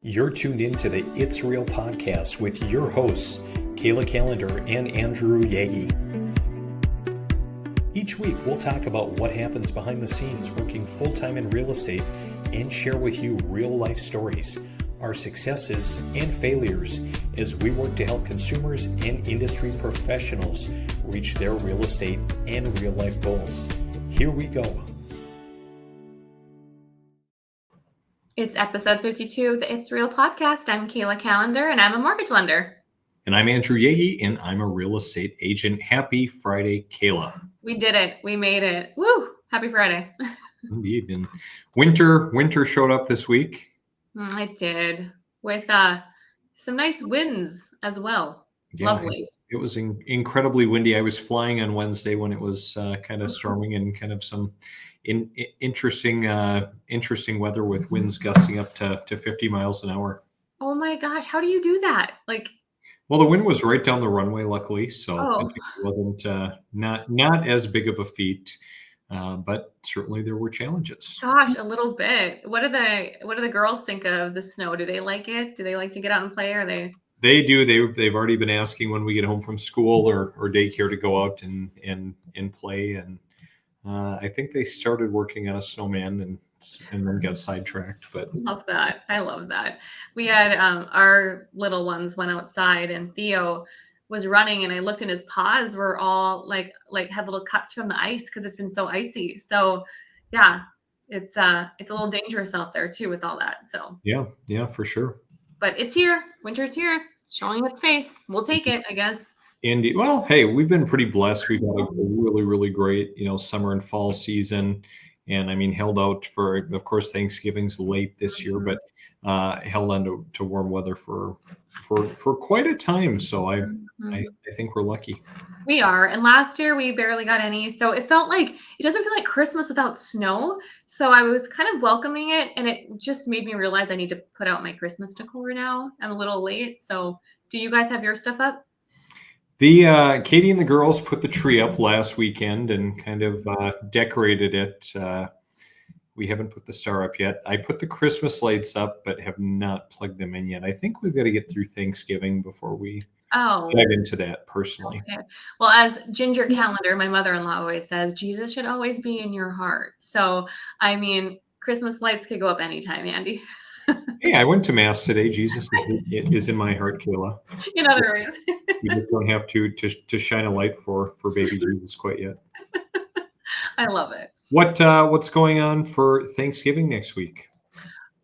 You're tuned into the It's Real podcast with your hosts, Kayla and Andrew Yagi. Each week, we'll talk about what happens behind the scenes working full-time in real estate and share with you real-life stories, our successes and failures as we work to help consumers and industry professionals reach their real estate and real-life goals. Here we go. It's episode 52 of the It's Real podcast. I'm Kayla Calendar, and I'm a mortgage lender. And I'm Andrew Yagi, and I'm a real estate agent. Happy Friday, Kayla. We did it. We made it. Woo! Happy Friday. Indeed. And winter showed up this week. It did, with some nice winds as well. Yeah, lovely. It was incredibly windy. I was flying on Wednesday when it was kind of storming and kind of some interesting weather with winds gusting up to 50 miles an hour. Oh my gosh, how do you do that? Well, the wind was right down the runway, luckily, so it wasn't not as big of a feat, but certainly there were challenges. Gosh, a little bit. What do the girls think of the snow? Do they like it? Do they like to get out and play? Or They do. They've already been asking when we get home from school or daycare to go out and play. And I think they started working on a snowman and then got sidetracked. But love that. I love that. We had our little ones went outside, and Theo was running, and I looked, and his paws were all like had little cuts from the ice because it's been so icy. So yeah, it's a little dangerous out there too with all that. So yeah, for sure. But it's here. Winter's here, showing its face. We'll take it, I guess. Indeed. Well, hey, we've been pretty blessed. We've had a really, really great, summer and fall season. And I mean, held out for, of course, Thanksgiving's late this year, but held on to warm weather for quite a time. So I think we're lucky. We are. And last year we barely got any. So it doesn't feel like Christmas without snow. So I was kind of welcoming it. And it just made me realize I need to put out my Christmas decor now. I'm a little late. So do you guys have your stuff up? The Katie and the girls put the tree up last weekend and kind of decorated it. We haven't put the star up yet. I put the Christmas lights up, but have not plugged them in yet. I think we've got to get through Thanksgiving before we dive into that personally. Okay. Well, as Ginger Calendar, my mother-in-law always says, Jesus should always be in your heart. So, I mean, Christmas lights could go up anytime, Andy. Hey, I went to Mass today. Jesus is in my heart, Kayla. In other words. You just don't have to shine a light for baby Jesus quite yet. I love it. What's going on for Thanksgiving next week?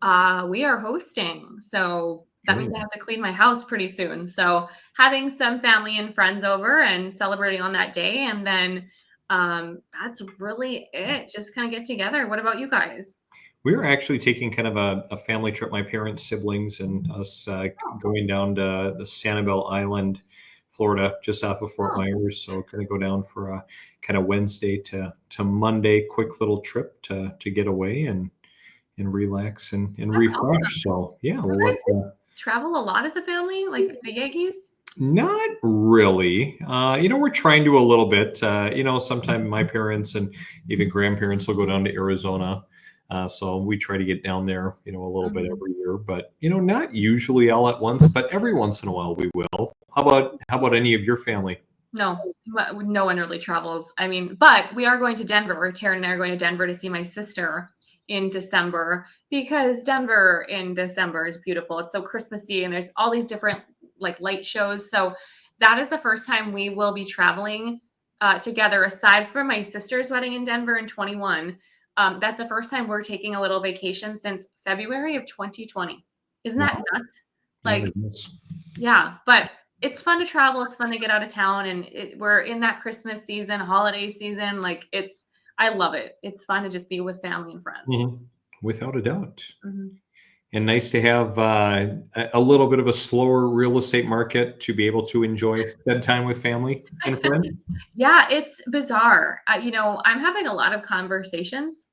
We are hosting. So that means I have to clean my house pretty soon. So having some family and friends over and celebrating on that day. And then that's really it. Just kind of get together. What about you guys? We're actually taking kind of a family trip, my parents, siblings, and us going down to the Sanibel Island, Florida, just off of Fort Myers. So going to go down for a kind of Wednesday to Monday, quick little trip to get away and relax and refresh. Awesome. So yeah, we'll travel a lot as a family, like the Yankees. Not really. We're trying to a little bit. Sometimes my parents and even grandparents will go down to Arizona. So we try to get down there, a little bit every year, but, not usually all at once, but every once in a while we will. How about any of your family? No one really travels. I mean, but we are going to Denver. Taryn and I are going to Denver to see my sister in December because Denver in December is beautiful. It's so Christmassy and there's all these different light shows. So that is the first time we will be traveling together aside from my sister's wedding in Denver in 2021. That's the first time we're taking a little vacation since February of 2020. Isn't that nuts? Yeah, but it's fun to travel. It's fun to get out of town. And we're in that Christmas season, holiday season. I love it. It's fun to just be with family and friends. Mm-hmm. Without a doubt. Mm-hmm. And nice to have a little bit of a slower real estate market to be able to enjoy that time with family and friends. Yeah, it's bizarre. I'm having a lot of conversations.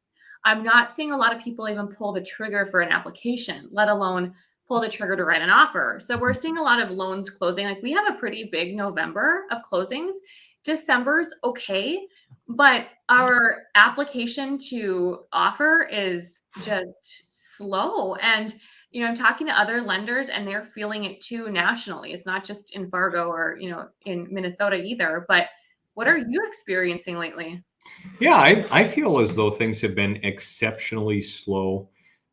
I'm not seeing a lot of people even pull the trigger for an application, let alone pull the trigger to write an offer. So we're seeing a lot of loans closing. We have a pretty big November of closings. December's okay, but our application to offer is just slow. And I'm talking to other lenders and they're feeling it too nationally. It's not just in Fargo or, in Minnesota either. But what are you experiencing lately? Yeah, I feel as though things have been exceptionally slow.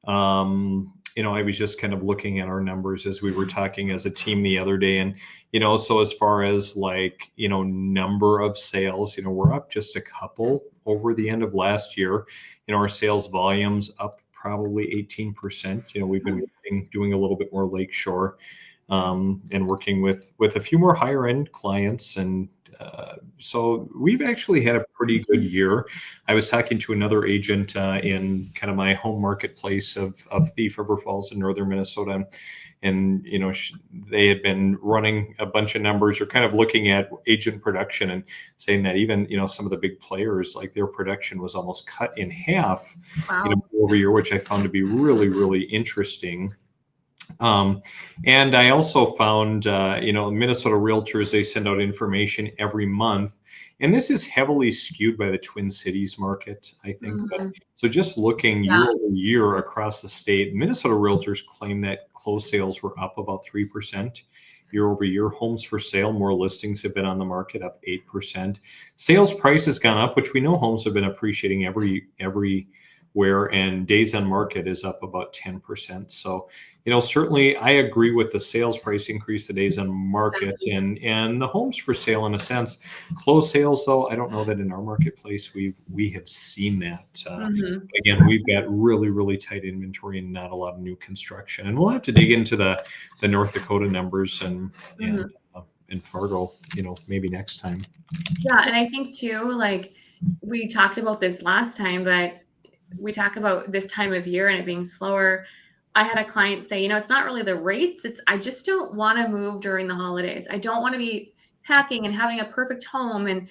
I was just kind of looking at our numbers as we were talking as a team the other day. And, so as far as like, number of sales, we're up just a couple over the end of last year. Our sales volumes up probably 18%. We've been doing a little bit more lakeshore, and working with a few more higher end clients. And so we've actually had a pretty good year. I was talking to another agent in kind of my home marketplace of Thief River Falls in northern Minnesota. And, they had been running a bunch of numbers or kind of looking at agent production and saying that even, some of the big players, like their production was almost cut in half, Wow. over year, which I found to be really, really interesting. Um, and I also found, Minnesota Realtors, they send out information every month. And this is heavily skewed by the Twin Cities market, I think. But, Mhm. so just looking Yeah. year over year across the state, Minnesota Realtors claim that closed sales were up about 3% year over year. Homes for sale, more listings have been on the market, up 8%. Sales price has gone up, which we know homes have been appreciating everywhere, and days on market is up about 10%. So, certainly I agree with the sales price increase, the days on market, and the homes for sale in a sense. Closed sales, though, I don't know that in our marketplace we have seen that. Mhm. Again, we've got really, really tight inventory and not a lot of new construction. And we'll have to dig into the North Dakota numbers and Mhm. Fargo, maybe next time. Yeah, and I think too, like we talked about this last time, but we talk about this time of year and it being slower. I had a client say, it's not really the rates, it's I just don't want to move during the holidays. I don't want to be packing and having a perfect home and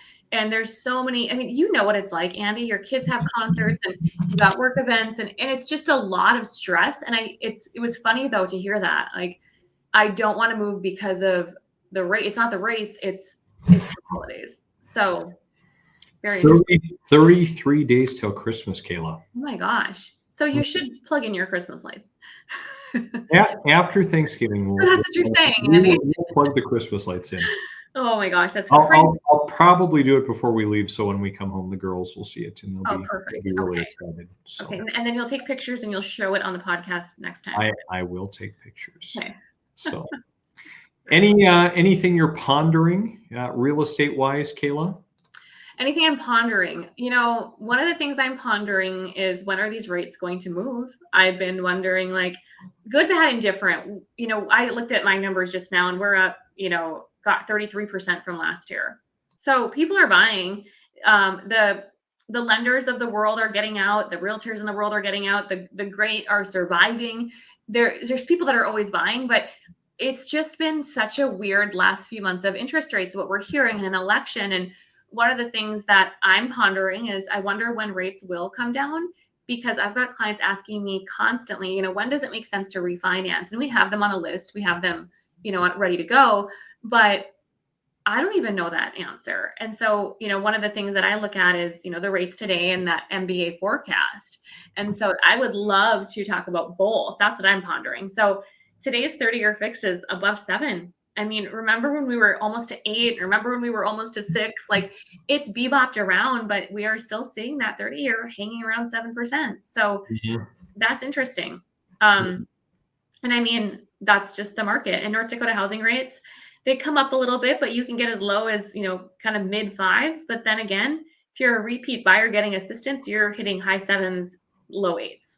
there's so many, I mean, you know what it's like, Andy, your kids have concerts and you got work events and it's just a lot of stress. And it was funny though to hear that. Like I don't want to move because of the rate. It's not the rates, it's the holidays. So very interesting. 33 days till Christmas, Kayla. Oh my gosh. So you should plug in your Christmas lights. After Thanksgiving, That's what you're saying, Andy. we'll plug the Christmas lights in. Oh my gosh, that's I'll, crazy. I'll probably do it before we leave, so when we come home, the girls will see it and Oh, they'll perfect. be really Okay. excited. So Okay. And then you'll take pictures and you'll show it on the podcast next time. I will take pictures. Okay. So anything you're pondering real estate wise, Kayla? Anything I'm pondering? One of the things I'm pondering is when are these rates going to move? I've been wondering, like, good, bad, and different. I looked at my numbers just now and we're up, got 33% from last year. So people are buying. The lenders of the world are getting out. The realtors in the world are getting out. The great are surviving. There's people that are always buying, but it's just been such a weird last few months of interest rates, what we're hearing in an election. And one of the things that I'm pondering is I wonder when rates will come down, because I've got clients asking me constantly, when does it make sense to refinance? And we have them on a list, we have them, ready to go, but I don't even know that answer. And so, one of the things that I look at is, the rates today and that MBA forecast. And so I would love to talk about both. That's what I'm pondering. So today's 30-year fix is above 7. I mean, remember when we were almost to 8? Remember when we were almost to 6? Like it's bebopped around, but we are still seeing that 30-year hanging around 7%. So Mhm. that's interesting. And I mean, that's just the market. And North Dakota housing rates, they come up a little bit, but you can get as low as, kind of mid 5s. But then again, if you're a repeat buyer getting assistance, you're hitting high 7s, low 8s.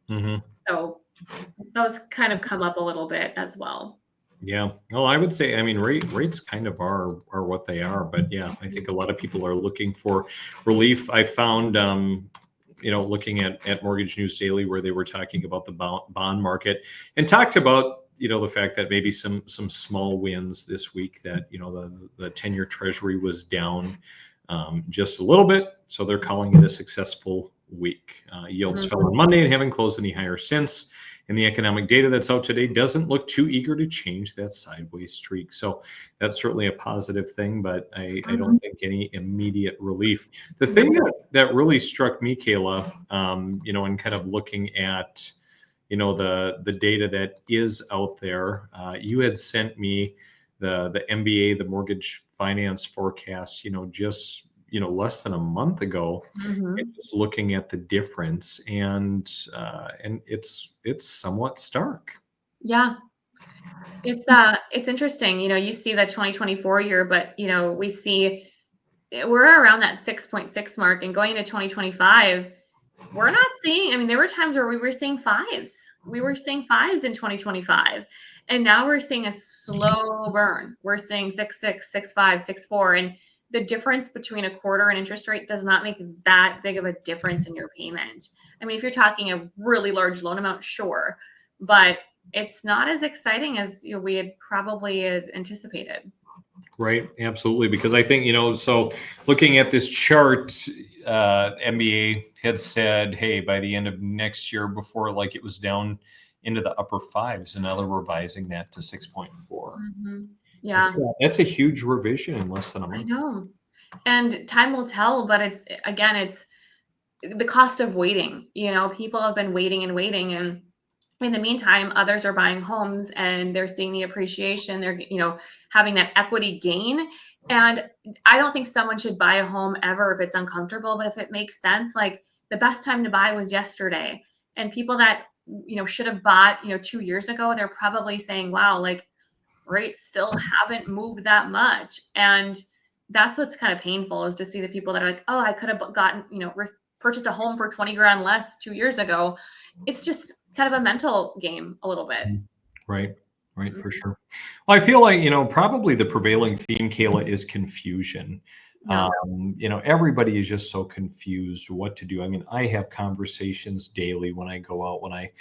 Mhm. So those kind of come up a little bit as well. Yeah. Well, I would say, I mean, rates kind of are what they are, but yeah, I think a lot of people are looking for relief. I found, looking at Mortgage News Daily, where they were talking about the bond market and talked about, the fact that maybe some small wins this week, that, the 10-year treasury was down just a little bit. So they're calling it a successful week. Yields fell on Monday and haven't closed any higher since. And the economic data that's out today doesn't look too eager to change that sideways streak. So that's certainly a positive thing, but I don't think any immediate relief. The thing that really struck me, Kayla, in kind of looking at, the data that is out there. You had sent me the MBA, the mortgage finance forecast, just less than a month ago, and Mhm. just looking at the difference, and it's somewhat stark. Yeah. It's interesting. You see the 2024 year, but we see we're around that 6.6 mark, and going into 2025, we're not seeing, I mean, there were times where we were seeing fives. We were seeing fives in 2025. And now we're seeing a slow burn. We're seeing 6.6, 6.5, 6.4. And the difference between a quarter and interest rate does not make that big of a difference in your payment. I mean, if you're talking a really large loan amount, sure. But it's not as exciting as we had probably anticipated. Right, absolutely. Because I think, so looking at this chart, MBA had said, hey, by the end of next year, before like it was down into the upper fives, and now they're revising that to 6.4. Yeah, That's a huge revision in less than a I month. know. And time will tell, but it's the cost of waiting. People have been waiting and waiting, and in the meantime, others are buying homes and they're seeing the appreciation. They're, having that equity gain. And I don't think someone should buy a home ever if it's uncomfortable, but if it makes sense, like the best time to buy was yesterday. And people that, should have bought, 2 years ago, they're probably saying, wow, like rates still haven't moved that much. And that's what's kind of painful, is to see the people that are like, oh, I could have gotten, purchased a home for 20 grand less 2 years ago. It's just kind of a mental game a little bit. Mhm. Right, right, for Mhm. sure. Well, I feel like, probably the prevailing theme, Kayla, is confusion. Yeah. Everybody is just so confused what to do. I mean, I have conversations daily when I go out, when I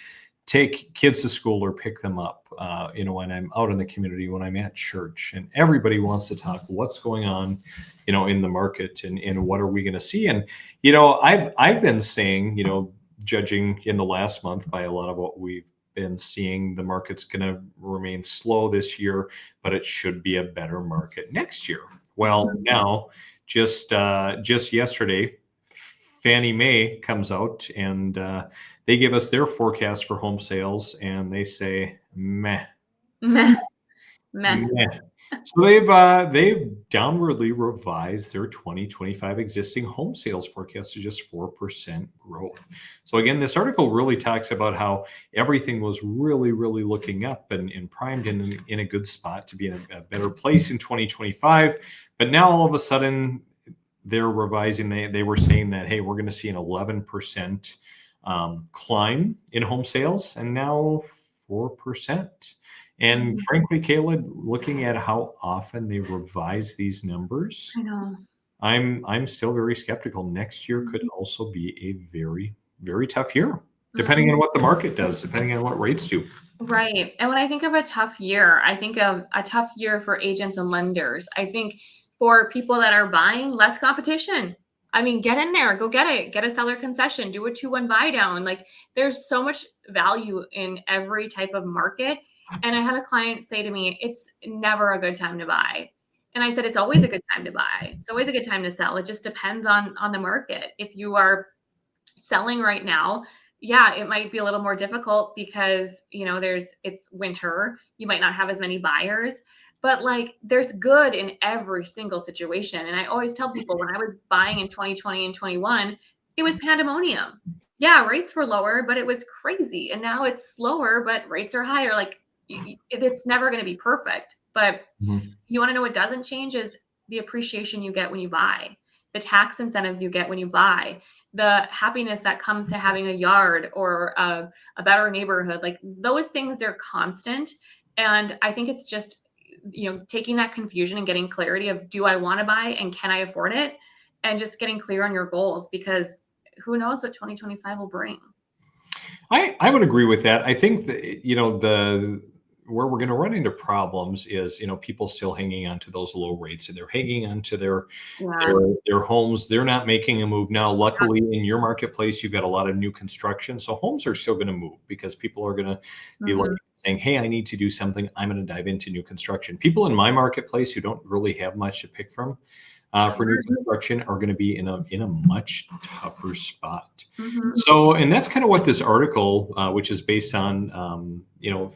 take kids to school or pick them up, when I'm out in the community, when I'm at church, and everybody wants to talk what's going on, in the market, and what are we going to see. And, I've been saying, judging in the last month by a lot of what we've been seeing, the market's going to remain slow this year, but it should be a better market next year. Well, Mhm. now, just yesterday, Fannie Mae comes out, and they give us their forecast for home sales, and they say meh, Meh, meh. meh. So they've downwardly revised their 2025 existing home sales forecast to just 4% growth. So again, this article really talks about how everything was really, really looking up, and primed in a good spot to be in a better place in 2025. But now all of a sudden they're revising. They were saying that, hey, we're going to see an 11% climb in home sales, and now 4%. And Mhm. frankly, Kayla, looking at how often they revise these numbers, I know. I'm still very skeptical. Next year could Mhm. also be a very, very tough year, depending Mhm. on what the market does, depending on what rates do. Right. And when I think of a tough year, I think of a tough year for agents and lenders. I think for people that are buying, less competition. I mean, get in there, go get it, get a seller concession, do a 2-1 buy down. Like there's so much value in every type of market. And I had a client say to me, it's never a good time to buy. And I said, it's always a good time to buy. It's always a good time to sell. It just depends on the market. If you are selling right now, yeah, it might be a little more difficult because, it's winter. You might not have as many buyers, but like there's good in every single situation. And I always tell people, when I was buying in 2020 and 21, it was pandemonium. Yeah, rates were lower, but it was crazy. And now it's slower, but rates are higher. Like it's never going to be perfect. But Mhm. you want to know what doesn't change is the appreciation you get when you buy, the tax incentives you get when you buy, the happiness that comes to having a yard or a better neighborhood. Like those things, they're constant. And I think it's just, taking that confusion and getting clarity of, do I want to buy and can I afford it? And just getting clear on your goals, because who knows what 2025 will bring. I would agree with that. I think that, the where we're going to run into problems is, people still hanging on to those low rates, and they're hanging on to Yeah. their homes. They're not making a move now. Luckily, in your marketplace, you've got a lot of new construction, so homes are still going to move because people are going to be looking, Mhm. saying, "Hey, I need to do something. I'm going to dive into new construction." People in my marketplace who don't really have much to pick from, for new construction are going to be in a much tougher spot. Mhm. So, and that's kind of what this article, which is based on,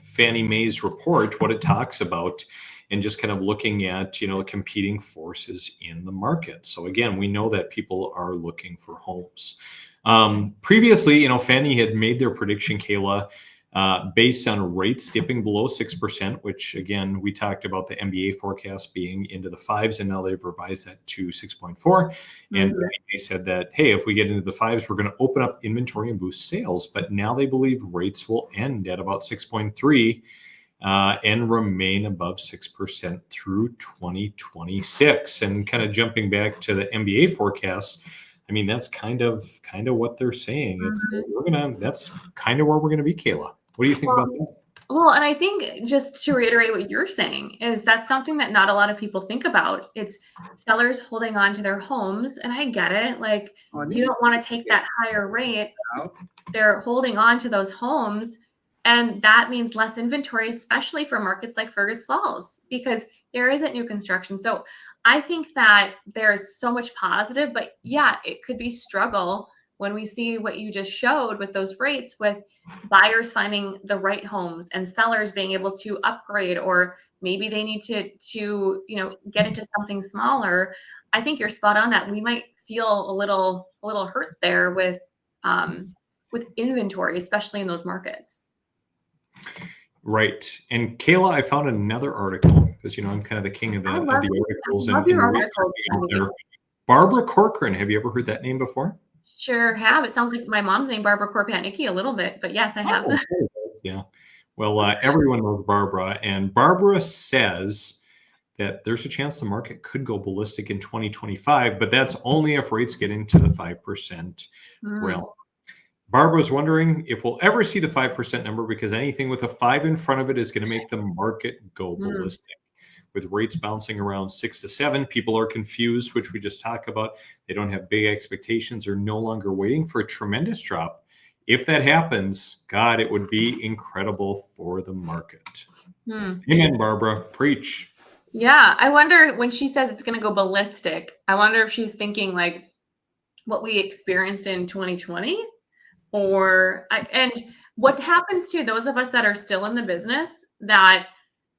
Fannie Mae's report, what it talks about, and just kind of looking at, competing forces in the market. So again, we know that people are looking for homes. Previously, Fannie had made their prediction, Kayla, based on rates dipping below 6%, which again, we talked about the MBA forecast being into the fives, and now they've revised that to 6.4. And Mhm. they said that, hey, if we get into the fives, we're going to open up inventory and boost sales. But now they believe rates will end at about 6.3 and remain above 6% through 2026. And kind of jumping back to the MBA forecast, I mean, that's kind of what they're saying. It's Mhm. that's kind of where we're gonna be, Kayla. What do you think about that? Well, and I think just to reiterate what you're saying is that's something that not a lot of people think about. It's sellers holding on to their homes, and I get it. Like you don't want to take that higher rate. They're holding on to those homes, and that means less inventory, especially for markets like Fergus Falls, because there isn't new construction. So I think that there's so much positive, but yeah, it could be struggle when we see what you just showed with those rates, with buyers finding the right homes and sellers being able to upgrade, or maybe they need to get into something smaller. I think you're spot on that we might feel a little hurt there with inventory, especially in those markets. Right. And Kayla, I found another article because I'm kind of the king of I the love I articles love and your researching articles, out Andy. there. Barbara Corcoran, have you ever heard that name before? Sure have. It sounds like my mom's name, Barbara Korpatnicki, a little bit, but yes, I have. Oh, there it is. Yeah. Well, everyone knows Barbara, and Barbara says that there's a chance the market could go ballistic in 2025, but that's only if rates get into the 5% realm. Mm, Barbara's wondering if we'll ever see the 5% number because anything with a 5 in front of it is going to make the market go mm, ballistic. With rates bouncing around 6 to 7, people are confused, which we just talked about. They don't have big expectations, are no longer waiting for a tremendous drop. If that happens, God, it would be incredible for the market. mm. Amen, Barbara. Preach. Yeah, I wonder when she says it's going to go ballistic, I wonder if she's thinking like what we experienced in 2020, and what happens to those of us that are still in the business that,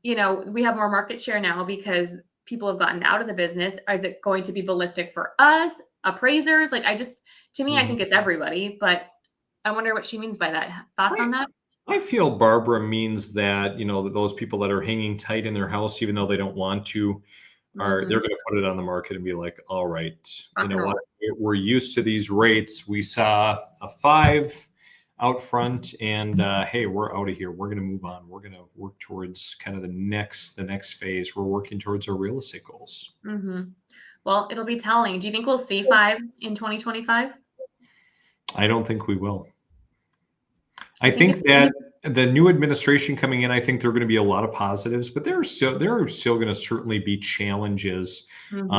we have more market share now because people have gotten out of the business. Is it going to be ballistic for us, appraisers? Like, to me, I Mhm. think it's everybody, but I wonder what she means by that. Thoughts I, on that? I feel Barbara means that, that those people that are hanging tight in their house, even though they don't want to, they're Mhm. going to put it on the market and be like, all right, you Rock know and what? roll. We're used to these rates. We saw a 5 out front, and hey, we're out of here. We're going to move on. We're going to work towards kind of the next phase. We're working towards our real estate goals. Mhm. Well, it'll be telling. Do you think we'll see fives in 2025? I don't think we will. I I think it's think that the new administration coming in, I think there are going to be a lot of positives, but there are still going to certainly be challenges. Um,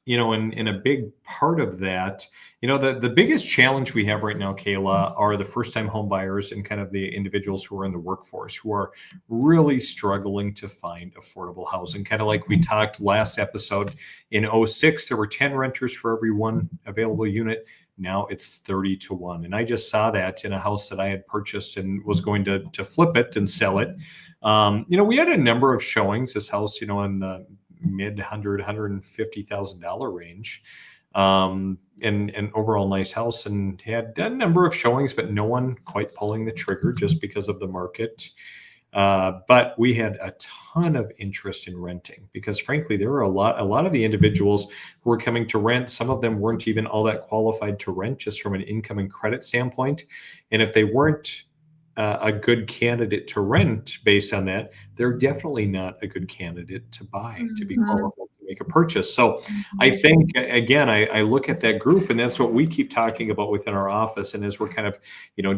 Mhm. and a big part of that, the biggest challenge we have right now, Kayla, are the first time home buyers and kind of the individuals who are in the workforce who are really struggling to find affordable housing. Kind of like we talked last episode, in '06, there were 10 renters for every one available unit. Now it's 30 to 1. And I just saw that in a house that I had purchased and was going to flip it and sell it. We had a number of showings. This house, in the mid $150,000 range, and an overall nice house, and had a number of showings, but no one quite pulling the trigger just because of the market. But we had a ton of interest in renting because, frankly, there were a lot of the individuals who were coming to rent. Some of them weren't even all that qualified to rent, just from an income and credit standpoint. And if they weren't a good candidate to rent based on that, they're definitely not a good candidate to buy, to be Mhm. qualified to make a purchase. So I Mhm. think, again, I look at that group, and that's what we keep talking about within our office. And as we're kind of,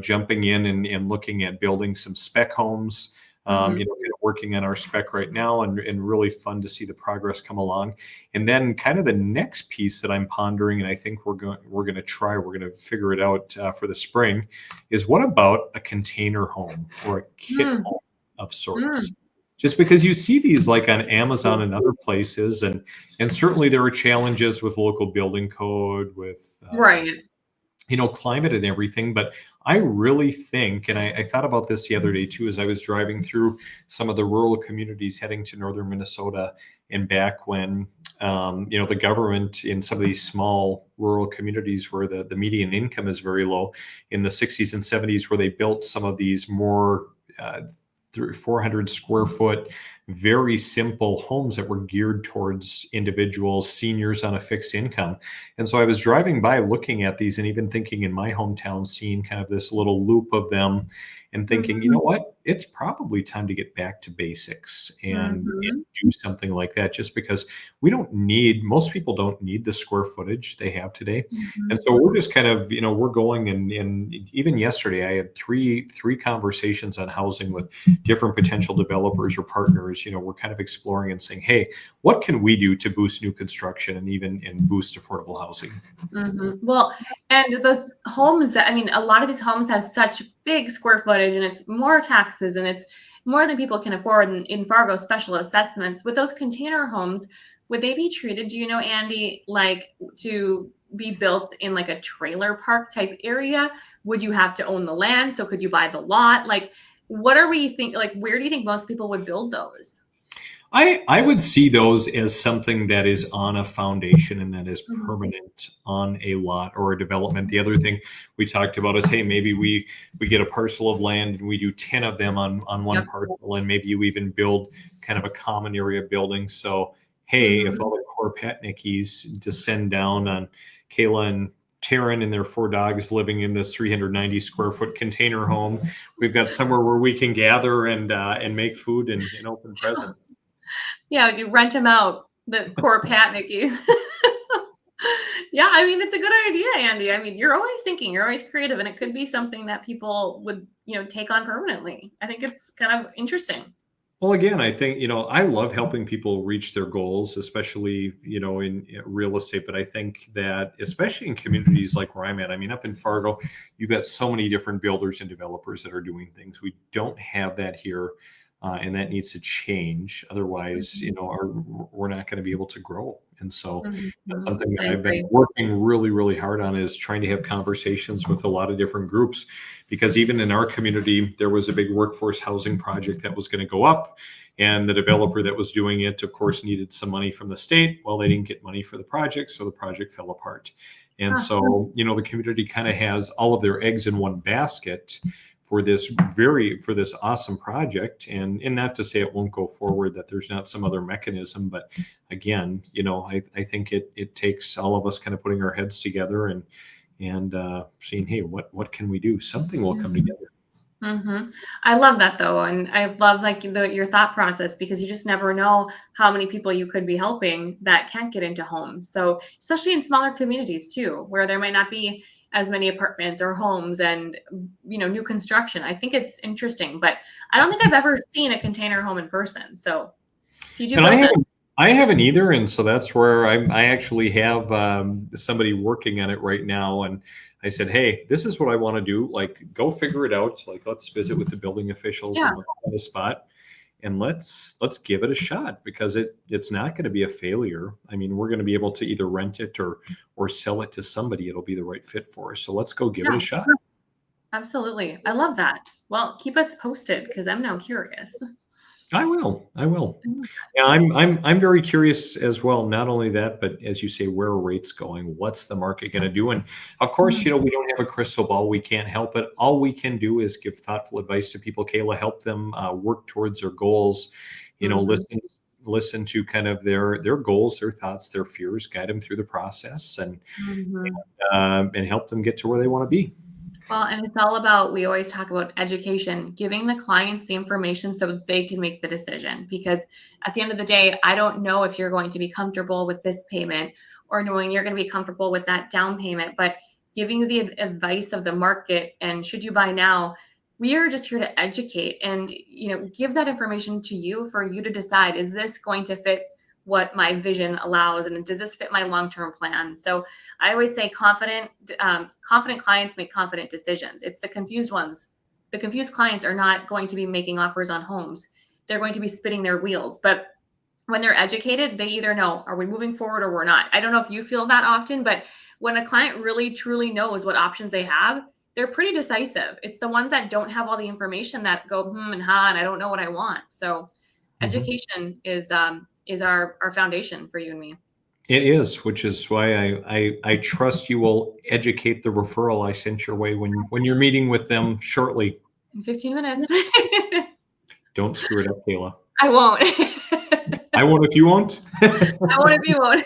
jumping in and looking at building some spec homes, Mhm. kind of working on our spec right now, and really fun to see the progress come along. And then kind of the next piece that I'm pondering, and I think we're going to figure it out for the spring, is what about a container home or a kit Mm, home of mm. sorts? just because you see these like on Amazon and other places, and certainly there are challenges with local building code, with Right. climate and everything. But I really think, and I thought about this the other day too, as I was driving through some of the rural communities heading to northern Minnesota and back when, the government in some of these small rural communities where the median income is very low in the 60s and 70s, where they built some of these more 400 square foot, very simple homes that were geared towards individuals, seniors on a fixed income. And so I was driving by looking at these and even thinking in my hometown, seeing kind of this little loop of them and thinking, you Mhm. know what? It's probably time to get back to basics and Mhm. do something like that, just because most people don't need the square footage they have today. And Mhm. so we're just kind of, we're going and even yesterday I had three conversations on housing with different potential developers or partners. We're kind of exploring and saying, hey, what can we do to boost new construction and even and boost affordable housing? Well, and those homes, I mean, a lot of these homes have such big square footage and it's more taxes and it's more than people can afford in Fargo special assessments. With those container homes, would they be treated, do you know, Andy, like to be built in like a trailer park type area? Would you have to own the land? So could you buy the lot? Like, what are we think like where do you think most people would build those? I would see those as something that is on a foundation and that is Mhm. permanent on a lot or a development. The other thing we talked about is, hey, maybe we get a parcel of land and we do 10 of them on one Yep. parcel, and maybe you even build kind of a common area building. So hey, if Mhm. all the core Patnickies descend down on Kayla and Taryn and their four dogs living in this 390 square foot container home, we've got somewhere where we can gather and make food and open presents. Yeah, you rent them out, the core Patnickies. Yeah, I mean, it's a good idea, Andy. I mean, you're always thinking, you're always creative, and it could be something that people would, take on permanently. I think it's kind of interesting. Well, again, I think, I love helping people reach their goals, especially, in real estate. But I think that, especially in communities like where I'm at, I mean, up in Fargo, you've got so many different builders and developers that are doing things. We don't have that here, and that needs to change. Otherwise, Mhm, we're not going to be able to grow. And so that's mhm. something that I I've been agree. working really, really hard on, is trying to have conversations with a lot of different groups, because even in our community, there was a big workforce housing project that was going to go up. And the developer that was doing it, of course, needed some money from the state. Well, they didn't get money for the project, so the project fell apart. And Huh. so, the community kind of has all of their eggs in one basket for this awesome project. And not to say it won't go forward, that there's not some other mechanism, but again, I think it takes all of us kind of putting our heads together and seeing, hey, what can we do? Something will come Mhm. together. Mhm. I love that though, and I love like your thought process because you just never know how many people you could be helping that can't get into homes. So especially in smaller communities too, where there might not be as many apartments or homes and new construction. I think it's interesting, but I don't think I've ever seen a container home in person. So if you do And I build it, haven't I haven't either, and so that's where I actually have somebody working on it right now. And I said, hey, this is what I want to do. Like, go figure it out. Like, let's visit with the building officials yeah, and let's find a spot, and let's give it a shot, because it's not going to be a failure. I mean, we're going to be able to either rent it or sell it to somebody. It'll be the right fit for us. So let's go give it a yeah, shot. absolutely. I love that. Well, keep us posted because I'm now curious. I will. I will. Mm. Yeah, I'm very curious as well. Not only that, but as you say, where are rates going? What's the market going to do? And of course, Mhm. we don't have a crystal ball. We can't help it. All we can do is give thoughtful advice to people. Kayla, help them work towards their goals. Mhm. Listen to kind of their goals, their thoughts, their fears, guide them through the process, Mhm. and help them get to where they want to be. Well, and it's all about, we always talk about education, giving the clients the information so they can make the decision. Because at the end of the day, I don't know if you're going to be comfortable with this payment or knowing you're going to be comfortable with that down payment, but giving you the advice of the market and should you buy now, we are just here to educate and give that information to you for you to decide, is this going to fit what my vision allows and does this fit my long-term plan? So I always say confident clients make confident decisions. It's the confused ones. The confused clients are not going to be making offers on homes. they're going to be spinning their wheels. But when they're educated, they either know, are we moving forward or we're not? I don't know if you feel that often, but when a client really truly knows what options they have, they're pretty decisive. It's the ones that don't have all the information that go and ha, and I don't know what I want. So education is our foundation for you and me. It is, which is why I trust you will educate the referral I sent your way when you're meeting with them shortly. In 15 minutes. Don't screw it up, Kayla. I won't. I won't if you won't. I won't if you won't.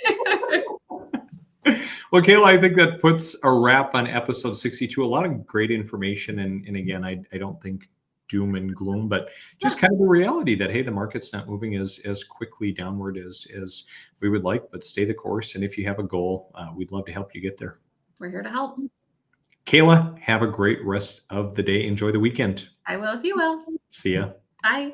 Well, Kayla, I think that puts a wrap on episode 62. A lot of great information. And again, I don't think doom and gloom, but just kind of the reality that, hey, the market's not moving as quickly downward as we would like, but stay the course. And if you have a goal, we'd love to help you get there. We're here to help. Kayla, have a great rest of the day. Enjoy the weekend. I will if you will. See ya. Bye.